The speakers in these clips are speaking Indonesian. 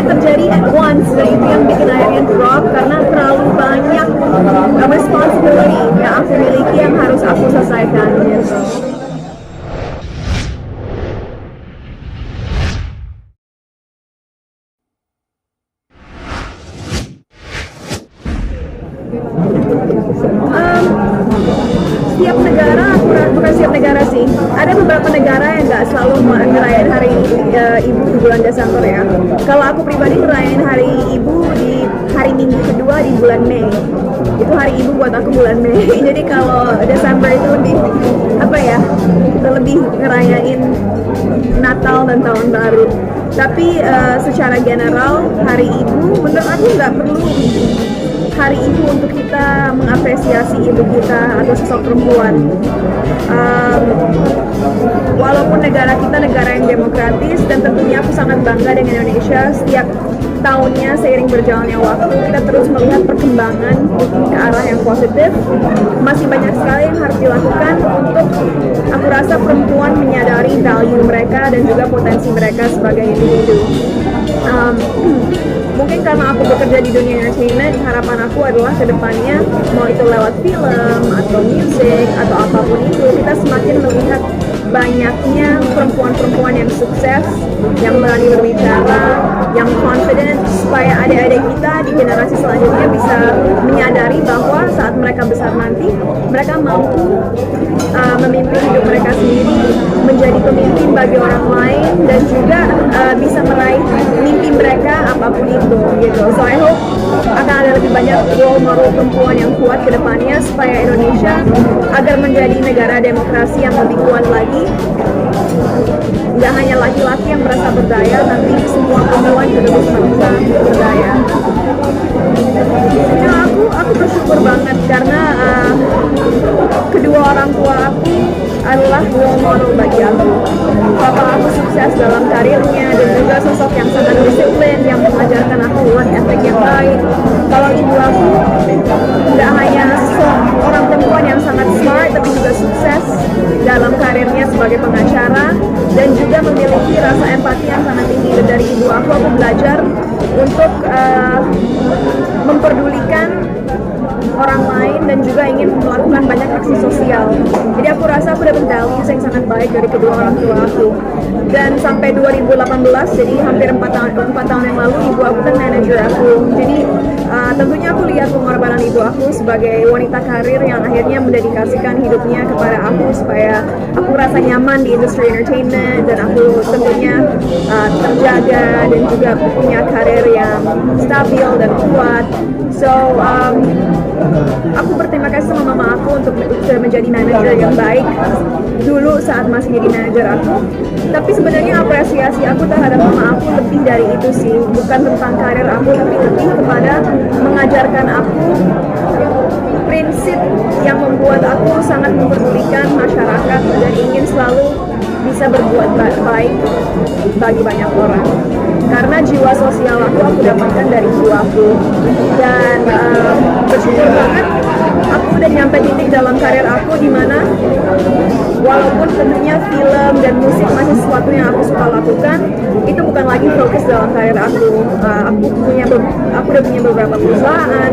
terjadi at once, dan itu yang bikin akhirnya drop karena terlalu banyak responsibility yang aku miliki yang harus aku selesaikan gitu. Setiap negara, bukan setiap negara sih, ada beberapa negara yang nggak selalu ngerayain hari ibu di bulan Desember ya. Kalau aku pribadi ngerayain hari ibu di hari minggu kedua di bulan Mei. Itu hari ibu buat aku bulan Mei. Jadi kalau Desember itu lebih apa ya, kita lebih ngerayain Natal dan Tahun Baru. Tapi secara general hari ibu menurut aku nggak perlu hari ibu untuk kita mengapresiasi ibu kita atau sosok perempuan. Walaupun negara kita negara yang demokratis dan tentunya aku sangat bangga dengan Indonesia, setiap tahunnya seiring berjalannya waktu kita terus melihat perkembangan ke arah yang positif. Masih banyak sekali yang harus dilakukan untuk aku rasa perempuan menyadari value mereka dan juga potensi mereka sebagai individu. Mungkin karena aku bekerja di dunia entertainment, harapan aku adalah kedepannya mau itu lewat film atau musik atau apapun itu, kita semakin melihat banyaknya perempuan-perempuan yang sukses, yang berani berbicara, yang confident, supaya adik-adik kita di generasi selanjutnya bisa menyadari bahwa saat mereka besar nanti, mereka mampu memimpin hidup mereka sendiri, menjadi pemimpin bagi orang lain, dan juga bisa meraih mimpi mereka apapun itu gitu. So I hope akan ada lebih banyak role model perempuan yang kuat ke depannya supaya Indonesia agar menjadi negara demokrasi yang lebih kuat lagi. Nggak hanya laki-laki yang merasa berdaya, tapi semua perempuan juga bisa berdaya. Ya, aku bersyukur banget karena kedua orang tua aku adalah role model bagi aku. Papa aku sukses dalam karirnya dan juga sosok yang sangat disiplin yang mengajarkan aku work ethic yang baik. Kalau ibu aku nggak hanya orang perempuan yang sangat smart tapi juga sukses dalam karirnya sebagai pengacara dan juga memiliki rasa empati yang sangat tinggi. Dan dari ibu aku belajar untuk memperdulikan orang lain dan juga ingin melakukan banyak aksi sosial. Jadi aku rasa aku dapat values yang sangat baik dari kedua orang tua aku. Dan sampai 2018, jadi hampir 4 tahun yang lalu, ibu aku kan manajer aku. Jadi tentunya aku lihat pengorbanan ibu aku sebagai wanita karir yang akhirnya mendedikasikan hidupnya kepada aku supaya aku rasa nyaman di industri entertainment dan aku tentunya terjaga dan juga punya karir yang stabil dan kuat. So aku berterima kasih sama mama aku untuk menjadi manajer yang baik dulu saat masih jadi manajer aku. Tapi sebenarnya apresiasi aku terhadap mama aku lebih dari itu sih, bukan tentang karir aku, tapi lebih kepada mengajarkan aku prinsip yang membuat aku sangat memperdulikan masyarakat dan ingin selalu bisa berbuat baik bagi banyak orang. Karena jiwa sosial aku dapatkan dari ibu aku. Dan bersyukur banget aku udah nyampe titik dalam karir aku di mana walaupun tentunya film dan musik masih sesuatu yang aku suka lakukan, itu bukan lagi fokus dalam karir aku. Aku udah punya beberapa perusahaan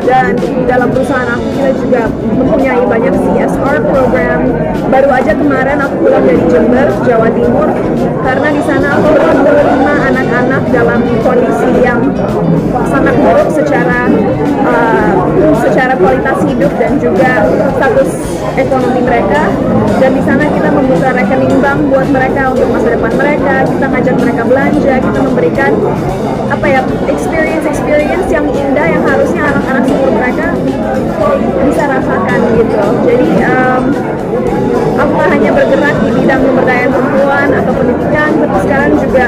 dan dalam perusahaan aku kita juga mempunyai banyak CSR program. Baru aja kemarin aku pulang dari Jember, Jawa Timur, karena di sana aku bertemu 5 anak-anak dalam kondisi yang sangat buruk secara kualitas hidup dan juga status ekonomi mereka. Dan di sana kita membuka rekening bank buat mereka untuk masa depan mereka. Kita ngajak mereka belanja, kita memberikan experience yang indah yang harusnya anak-anak seumur mereka bisa rasakan gitu. Jadi aku gak hanya bergerak di bidang pemberdayaan perempuan atau pendidikan, tapi sekarang juga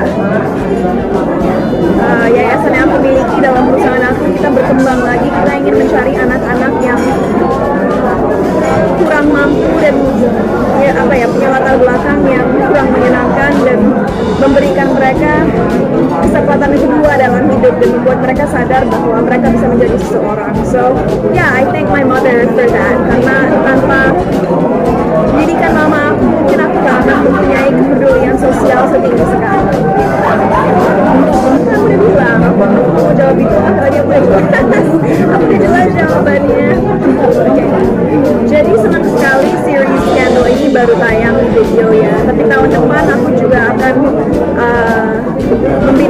yayasan yang aku miliki dalam perusahaan aku, kita berkembang lagi. Kita ingin mencari anak-anak yang kurang mampu dan punya latar belakang yang kurang menyenangkan dan memberikan mereka kesempatan kedua dalam hidup dan membuat mereka sadar bahwa mereka bisa menjadi seseorang. So yeah, I thank my mother for that, karena tanpa didikan mama aku mungkin aku gak akan mempunyai kepedulian sosial setinggi sekarang. Aku udah bilang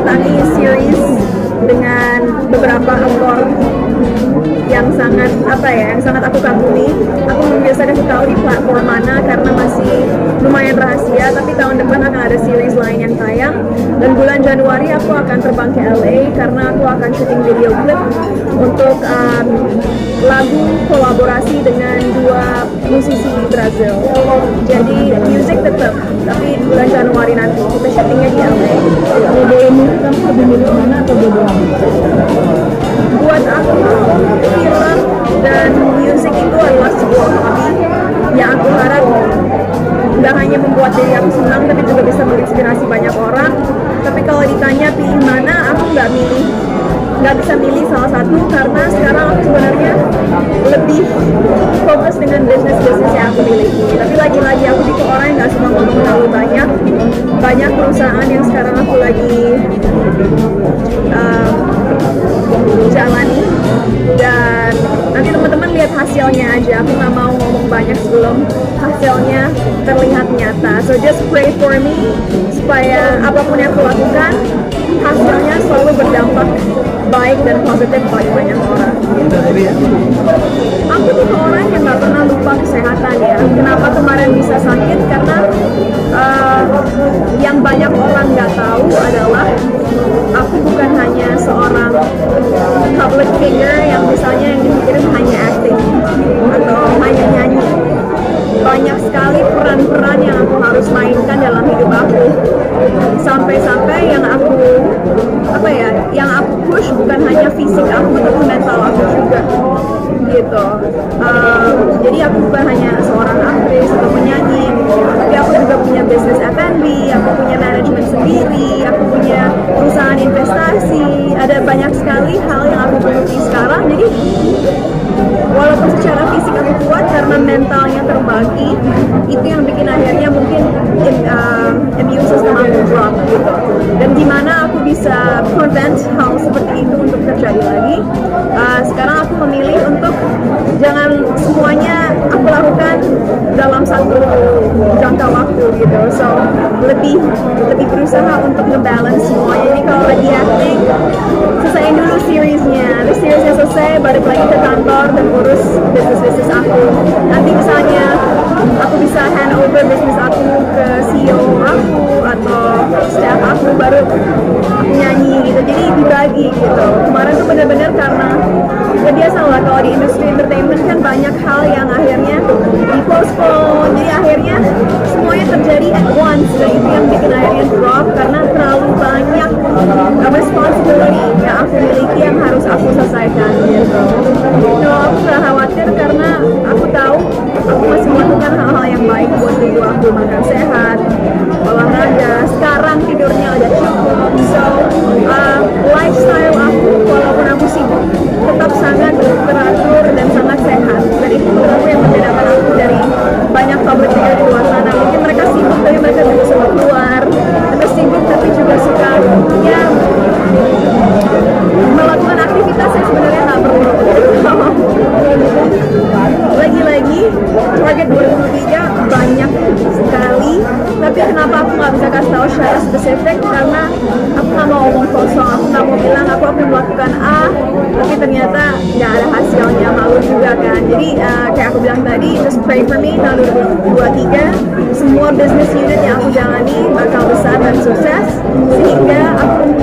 membintangi series dengan beberapa aktor yang sangat yang sangat aku kagumi. Aku belum biasa kasih tahu di platform mana karena masih lumayan rahasia, tapi tahun depan akan ada series lain yang tayang, dan bulan Januari aku akan terbang ke LA karena aku akan syuting video klip untuk lagu kolaborasi dengan dua musisi Brazil. Jadi music tetap, tapi bulan Januari nanti kita syutingnya di LA. Boleh milih, kamu lebih milih mana atau dua-duanya? Buat aku, film dan musik itu adalah sebuah hobi yang aku harap nggak hanya membuat diri aku senang, tapi juga bisa menginspirasi banyak orang. Tapi kalau ditanya pilih mana, aku nggak bisa milih salah satu, karena sekarang aku sebenarnya lebih fokus dengan bisnis yang aku miliki. Tapi lagi-lagi aku tipe orang yang nggak suka ngomong terlalu banyak perusahaan yang sekarang aku lagi jalani, dan nanti teman-teman lihat hasilnya aja. Aku nggak mau ngomong banyak sebelum hasilnya terlihat nyata. So just pray for me supaya apapun yang aku lakukan hasilnya selalu berdampak baik dan positif bagi banyak orang. Aku tuh orang yang nggak pernah lupa kesehatan ya. Kenapa kemarin bisa sakit? Karena yang banyak orang nggak tahu adalah aku bukan hanya seorang public figure yang misalnya yang dipikirin hanya acting atau hanya nyanyi. Banyak sekali peran-peran yang aku harus mainkan dalam hidup aku, sampai-sampai yang aku push bukan hanya fisik aku, tapi mental aku juga gitu. Jadi aku bukan hanya seorang aktris atau penyanyi, tapi aku juga punya bisnis F&B, aku punya manajemen sendiri, aku punya perusahaan investasi, ada banyak sekali hal yang aku geluti sekarang. Jadi walaupun secara fisik aku kuat, karena mentalnya terbagi, itu yang bikin akhirnya mungkin immune system aku drop gitu. Dan gimana aku bisa prevent hal seperti itu untuk terjadi lagi? Sekarang aku memilih untuk jangan semuanya aku lakukan dalam satu jangka waktu gitu. So lebih berusaha untuk ngebalance semuanya. Jadi kalau lagi acting, selesaiin dulu seriesnya. Terus seriesnya selesai, balik lagi ke kantor dan urus bisnis aku. Nanti misalnya aku bisa hand over bisnis aku ke CEO aku atau staff aku, baru aku nyanyi gitu. Jadi dibagi gitu. Kemarin tuh bener-bener karena ya biasa lah, kalau di industri entertainment kan banyak hal yang akhirnya di-postpone. Jadi akhirnya semuanya terjadi at once, dan itu yang bikin akhirnya drop karena terlalu banyak responsibility yang aku miliki yang harus aku selesaikan gitu. Kalau aku gak khawatir karena aku tahu aku masih melakukan hal-hal yang baik buat tubuh aku, makan sehat, olahraga, sekarang tidurnya udah cukup. So lifestyle aku walaupun aku sibuk tetap sangat teratur dan sangat sehat. Dan itu aku yang membedakan aku dari banyak public figure di luar sana. Mungkin mereka sibuk tapi mereka juga suka keluar, mereka sibuk tapi juga suka ya melakukan aktivitas yang sebenarnya nggak perlu. Lagi-lagi target 2023 banyak sekali, tapi kenapa aku nggak bisa kasih tahu secara spesifik? Karena aku nggak mau ngomong kosong, aku nggak mau bilang aku akan melakukan A tapi ternyata nggak ada hasilnya, malu juga kan. Jadi kayak aku bilang tadi, just pray for me tahun 2023 semua business unit yang aku jalani bakal besar dan sukses, sehingga aku